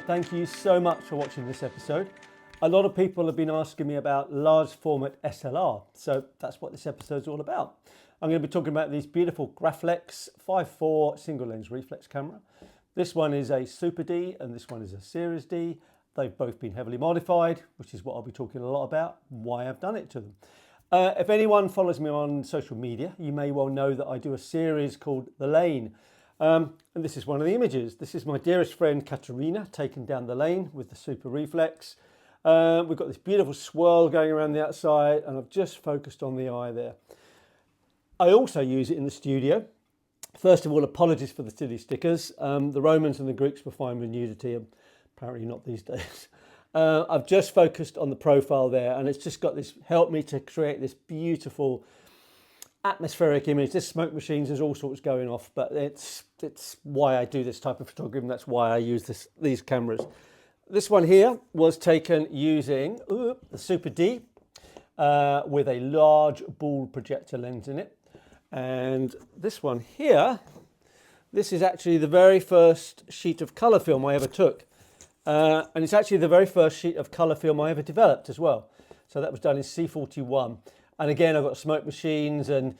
Thank you so much for watching this episode. A lot of people have been asking me about large format SLR, so that's what this episode's all about. I'm going to be talking about these beautiful Graflex 5.4 single lens reflex camera. This one is a Super D and this one is a Series D. They've both been heavily modified, which is what I'll be talking a lot about, why I've done it to them. If anyone follows me on social media, you may well know that I do a series called The Lane. And this is one of the images. This is my dearest friend Katerina taken down the lane with the Super Reflex. We've got this beautiful swirl going around the outside and I've just focused on the eye there. I also use it in the studio. First of all, apologies for the silly stickers. The Romans and the Greeks were fine with nudity, apparently not these days. I've just focused on the profile there and it's just got this, helped me to create this beautiful atmospheric image. There's smoke machines, there's all sorts going off, but it's why I do this type of photography and that's why I use these cameras. This one here was taken using the Super D with a large ball projector lens in it. And this one here, this is actually the very first sheet of colour film I ever took. And it's actually the very first sheet of colour film I ever developed as well. So that was done in C41. And again, I've got smoke machines and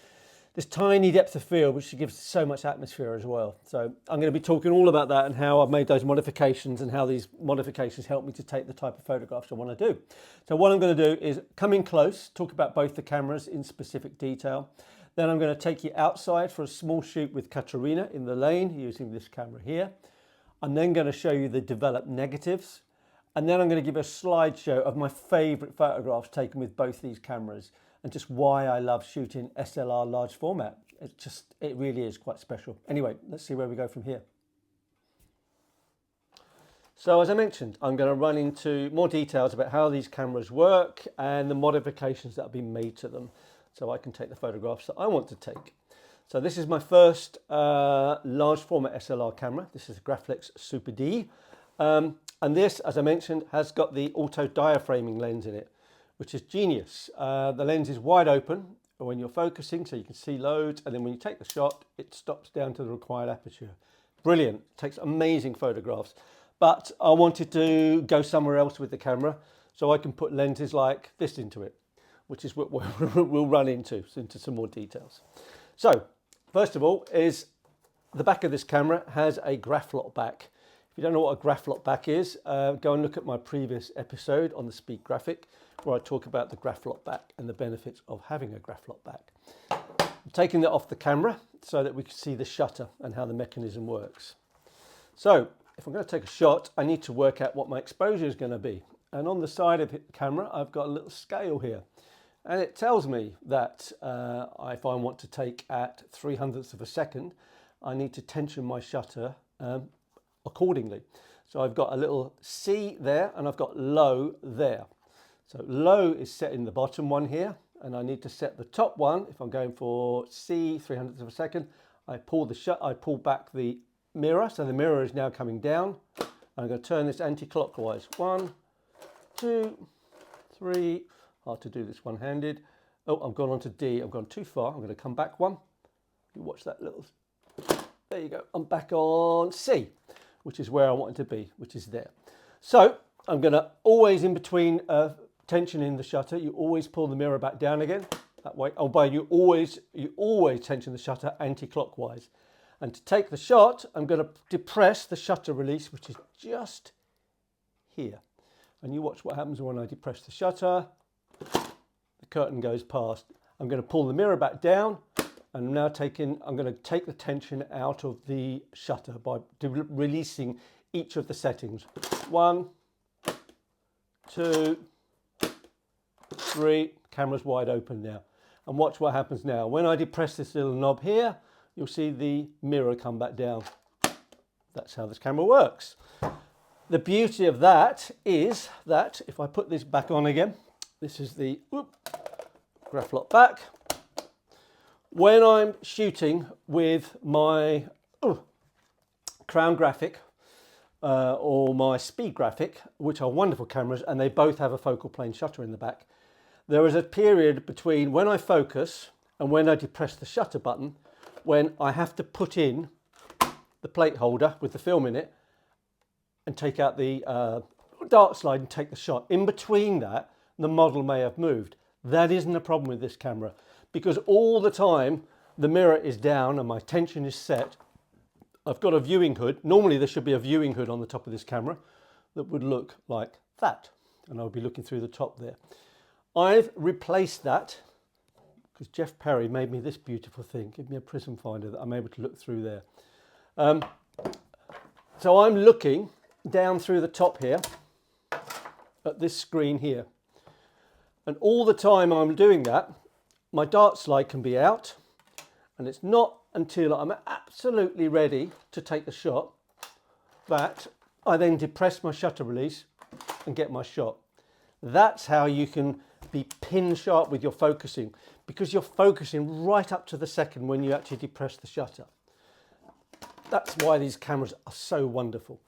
this tiny depth of field, which gives so much atmosphere as well. So I'm going to be talking all about that and how I've made those modifications and how these modifications help me to take the type of photographs I want to do. So what I'm going to do is come in close, talk about both the cameras in specific detail. Then I'm going to take you outside for a small shoot with Katerina in the lane using this camera here. I'm then going to show you the developed negatives. And then I'm going to give a slideshow of my favourite photographs taken with both these cameras and just why I love shooting SLR large format. It really is quite special. Anyway, let's see where we go from here. So as I mentioned, I'm going to run into more details about how these cameras work and the modifications that have been made to them so I can take the photographs that I want to take. So this is my first large format SLR camera. This is a Graflex Super D. And this, as I mentioned, has got the auto diaphragming lens in it, which is genius. The lens is wide open when you're focusing, so you can see loads. And then when you take the shot, it stops down to the required aperture. Brilliant, takes amazing photographs. But I wanted to go somewhere else with the camera, so I can put lenses like this into it, which is what we'll run into some more details. So, first of all, is the back of this camera has a Graflex back. If you don't know what a Graflex back is, go and look at my previous episode on the Speed Graphic, where I talk about the Graflex back and the benefits of having a Graflex back. I'm taking that off the camera so that we can see the shutter and how the mechanism works. So, if I'm going to take a shot, I need to work out what my exposure is going to be. And on the side of the camera, I've got a little scale here. And it tells me that if I want to take at 0.03 of a second, I need to tension my shutter accordingly. So I've got a little C there and I've got low there. So low is set in the bottom one here and I need to set the top one. If I'm going for C, 0.03 of a second, I pull back the mirror. So the mirror is now coming down. I'm going to turn this anti-clockwise. 1, 2, 3. Hard to do this one-handed. Oh, I've gone on to D. I've gone too far. I'm going to come back one. You watch that little... There you go. I'm back on C, which is where I wanted to be, which is there. So I'm going to always, in between tensioning the shutter, you always pull the mirror back down again. That way. Oh, but you always tension the shutter anti-clockwise. And to take the shot, I'm going to depress the shutter release, which is just here. And you watch what happens when I depress the shutter. The curtain goes past. I'm going to pull the mirror back down and I'm going to take the tension out of the shutter by releasing each of the settings. 1, 2, 3, camera's wide open now. And watch what happens now. When I depress this little knob here, you'll see the mirror come back down. That's how this camera works. The beauty of that is that if I put this back on again, this is the Graflex back. When I'm shooting with my Crown Graphic or my Speed Graphic, which are wonderful cameras, and they both have a focal plane shutter in the back, there is a period between when I focus and when I depress the shutter button when I have to put in the plate holder with the film in it and take out the dark slide and take the shot. In between that, the model may have moved. That isn't a problem with this camera, because all the time the mirror is down and my tension is set. I've got a viewing hood. Normally there should be a viewing hood on the top of this camera that would look like that, and I'll be looking through the top there. I've replaced that because Jeff Perry made me this beautiful thing, give me a prism finder that I'm able to look through there. So I'm looking down through the top here at this screen here, and all the time I'm doing that, my dart slide can be out, and it's not until I'm absolutely ready to take the shot that I then depress my shutter release and get my shot. That's how you can be pin sharp with your focusing, because you're focusing right up to the second when you actually depress the shutter. That's why these cameras are so wonderful.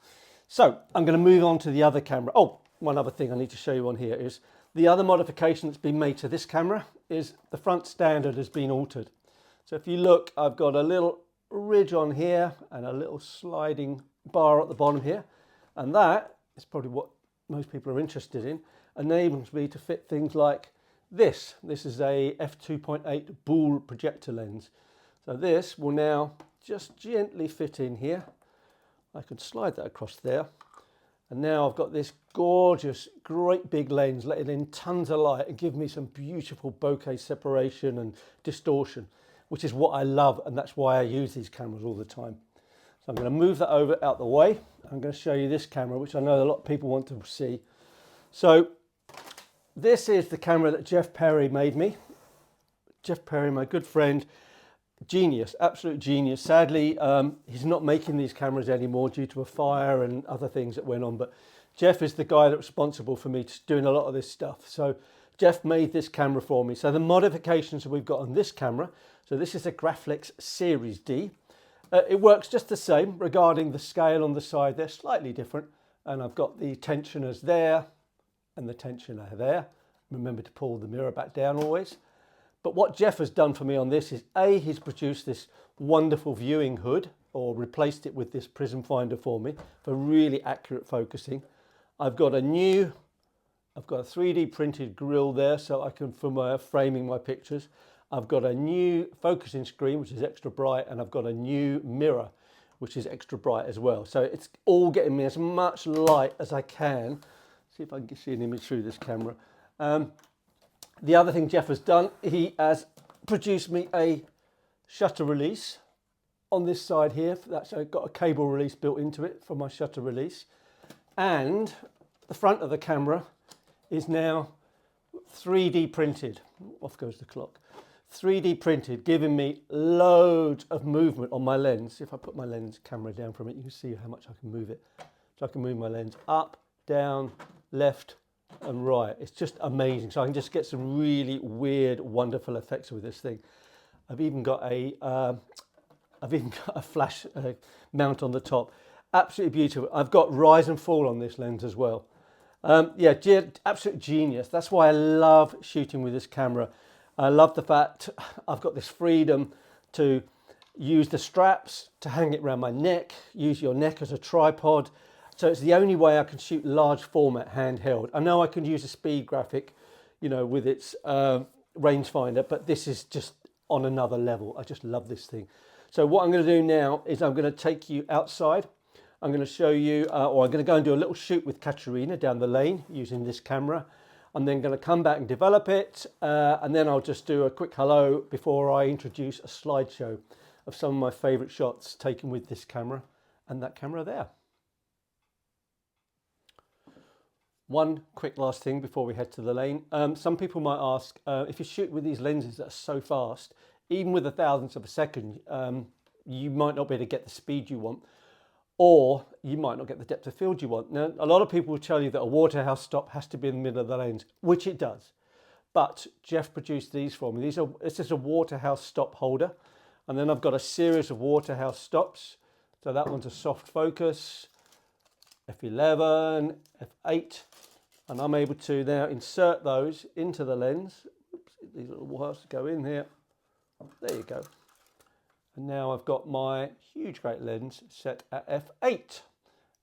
So I'm going to move on to the other camera. Oh, one other thing I need to show you on here is the other modification that's been made to this camera is the front standard has been altered. So if you look, I've got a little ridge on here and a little sliding bar at the bottom here, and that is probably what most people are interested in. Enables me to fit things like this. This is a f2.8 Boule projector lens. So this will now just gently fit in here. I can slide that across there. And now I've got this gorgeous, great big lens letting in tons of light and give me some beautiful bokeh separation and distortion, which is what I love, and that's why I use these cameras all the time. So I'm going to move that over out the way. I'm going to show you this camera, which I know a lot of people want to see. So this is the camera that Jeff Perry made me. Jeff Perry, my good friend, genius, absolute genius. Sadly, he's not making these cameras anymore due to a fire and other things that went on, but Jeff is the guy that's responsible for me doing a lot of this stuff. So Jeff made this camera for me. So the modifications that we've got on this camera, so this is a Graflex Series D. It works just the same regarding the scale on the side. They're slightly different, and I've got the tensioners there and the tensioner there. Remember to pull the mirror back down always. But what Jeff has done for me on this is he's produced this wonderful viewing hood, or replaced it with this prism finder for me for really accurate focusing. I've got a 3D printed grill there so I can, for framing my pictures. I've got a new focusing screen, which is extra bright, and I've got a new mirror, which is extra bright as well. So it's all getting me as much light as I can. See if I can see an image through this camera. The other thing Jeff has done, he has produced me a shutter release on this side here. That's got a cable release built into it for my shutter release. And the front of the camera is now 3D printed. Off goes the clock. 3D printed, giving me loads of movement on my lens. If I put my lens camera down from it, you can see how much I can move it. So I can move my lens up, down, left, and right. It's just amazing. So I can just get some really weird, wonderful effects with this thing. I've even got a flash mount on the top. Absolutely beautiful. I've got rise and fall on this lens as well. Yeah, absolute genius. That's why I love shooting with this camera. I love the fact I've got this freedom to use the straps to hang it around my neck, use your neck as a tripod. So it's the only way I can shoot large format handheld. I know I can use a Speed Graphic, you know, with its rangefinder, but this is just on another level. I just love this thing. So what I'm going to do now is I'm going to take you outside. I'm going to show you, or I'm going to go and do a little shoot with Katerina down the lane using this camera. I'm then going to come back and develop it, and then I'll just do a quick hello before I introduce a slideshow of some of my favourite shots taken with this camera and that camera there. One quick last thing before we head to the lane. Some people might ask, if you shoot with these lenses that are so fast, even with a thousandth of a second, you might not be able to get the speed you want, or you might not get the depth of field you want. Now, a lot of people will tell you that a Waterhouse stop has to be in the middle of the lens, which it does. But Jeff produced these for me. This is a Waterhouse stop holder. And then I've got a series of Waterhouse stops. So that one's a soft focus, f11, f8. And I'm able to now insert those into the lens. Oops, these little wires go in here. There you go. And now I've got my huge great lens set at f8.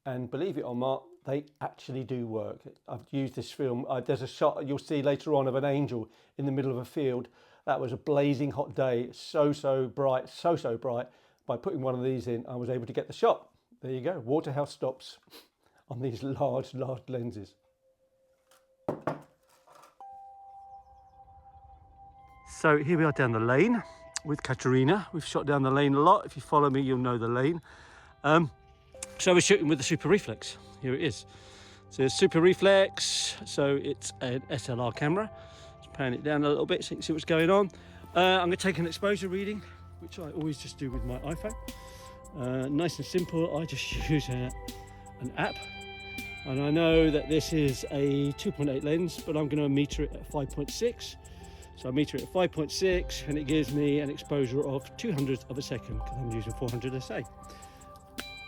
and believe it or not, they actually do work. I've used this film. There's a shot you'll see later on of an angel in the middle of a field. That was a blazing hot day, so bright, so bright. By putting one of these in, I was able to get the shot. There you go, Waterhouse stops on these large lenses. So here we are down the lane with Katerina. We've shot down the lane a lot. If you follow me, you'll know the lane. So we're shooting with the Super Reflex. Here it is. So Super Reflex, so it's an SLR camera. Let's pan it down a little bit so you can see what's going on. I'm going to take an exposure reading, which I always just do with my iPhone. Nice and simple. I just use an app, and I know that this is a 2.8 lens, but I'm going to meter it at 5.6. So I meter it at 5.6, and it gives me an exposure of 200ths of a second because I'm using 400 SA.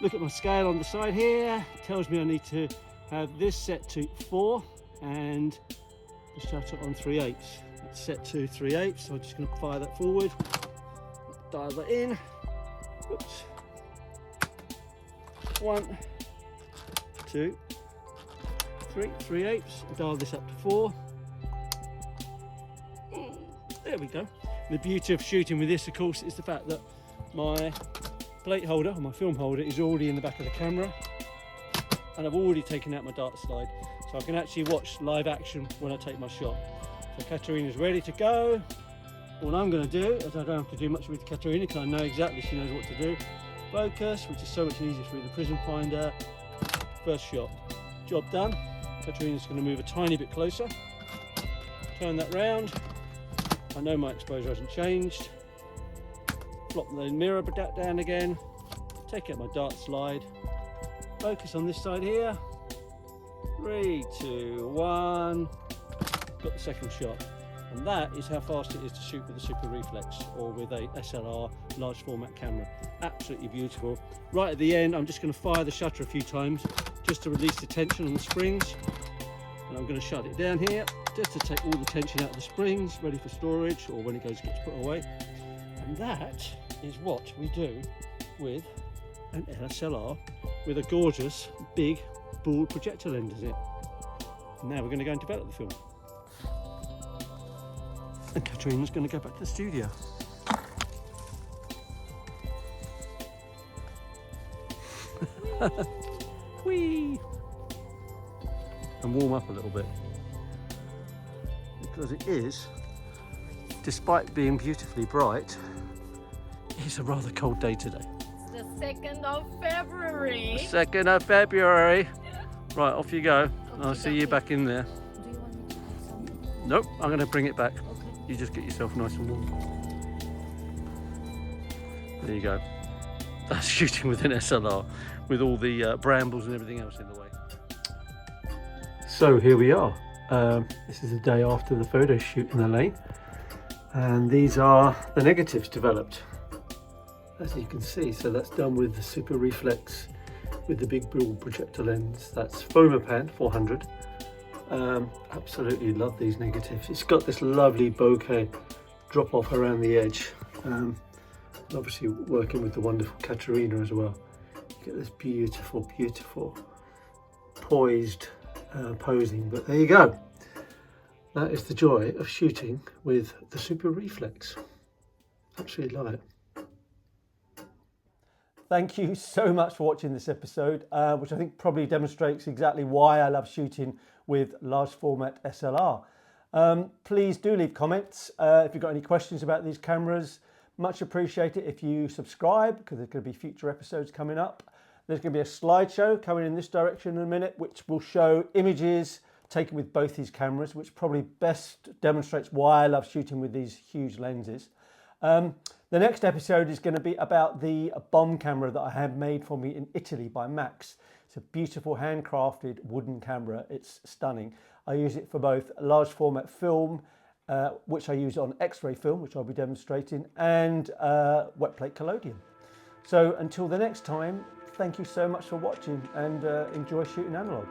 Look at my scale on the side here. It tells me I need to have this set to 4 and the shutter on 3/8. It's set to 3/8, so I'm just going to fire that forward, dial that in. Oops. 1, 2, 3, 3/8. Dial this up to 4. There we go. The beauty of shooting with this, of course, is the fact that my plate holder, or my film holder, is already in the back of the camera, and I've already taken out my dart slide, so I can actually watch live action when I take my shot. So Katerina's ready to go. What I'm going to do is I don't have to do much with Katerina because I know exactly she knows what to do. Focus, which is so much easier through the prism finder. First shot, job done. Katerina's going to move a tiny bit closer. Turn that round. I know my exposure hasn't changed. Flop the mirror down again. Take out my dart slide. Focus on this side here. 3, 2, 1. Got the second shot. And that is how fast it is to shoot with a Super Reflex or with a SLR large format camera. Absolutely beautiful. Right at the end, I'm just going to fire the shutter a few times just to release the tension on the springs. And I'm going to shut it down here just to take all the tension out of the springs, ready for storage or when it gets put away. And that is what we do with an SLR with a gorgeous big ball projector lens in it. And now we're going to go and develop the film. And Katerina's going to go back to the studio. Whee! And warm up a little bit. Because it is, despite being beautifully bright, it's a rather cold day today. The 2nd of February. The 2nd of February. Right, off you go. I'll see you back in there. Do you want me to have some? Nope, I'm going to bring it back. Okay. You just get yourself nice and warm. There you go. That's shooting with an SLR with all the brambles and everything else in the way. So here we are. This is the day after the photo shoot in the lane, and these are the negatives developed, as you can see. So that's done with the Super Reflex with the big ball projector lens. That's Format 400. Absolutely love these negatives. It's got this lovely bokeh drop off around the edge. Obviously working with the wonderful Katerina as well. You get this beautiful poised posing, but there you go. That is the joy of shooting with the Super Reflex. Absolutely love it. Thank you so much for watching this episode, which I think probably demonstrates exactly why I love shooting with large format SLR. Please do leave comments if you've got any questions about these cameras. Much appreciate it if you subscribe, because there's going to be future episodes coming up. There's going to be a slideshow coming in this direction in a minute, which will show images taken with both these cameras, which probably best demonstrates why I love shooting with these huge lenses. The next episode is going to be about the bomb camera that I had made for me in Italy by Max. It's a beautiful handcrafted wooden camera. It's stunning. I use it for both large format film, which I use on X-ray film, which I'll be demonstrating, and wet plate collodion. So until the next time, thank you so much for watching, and enjoy shooting analog.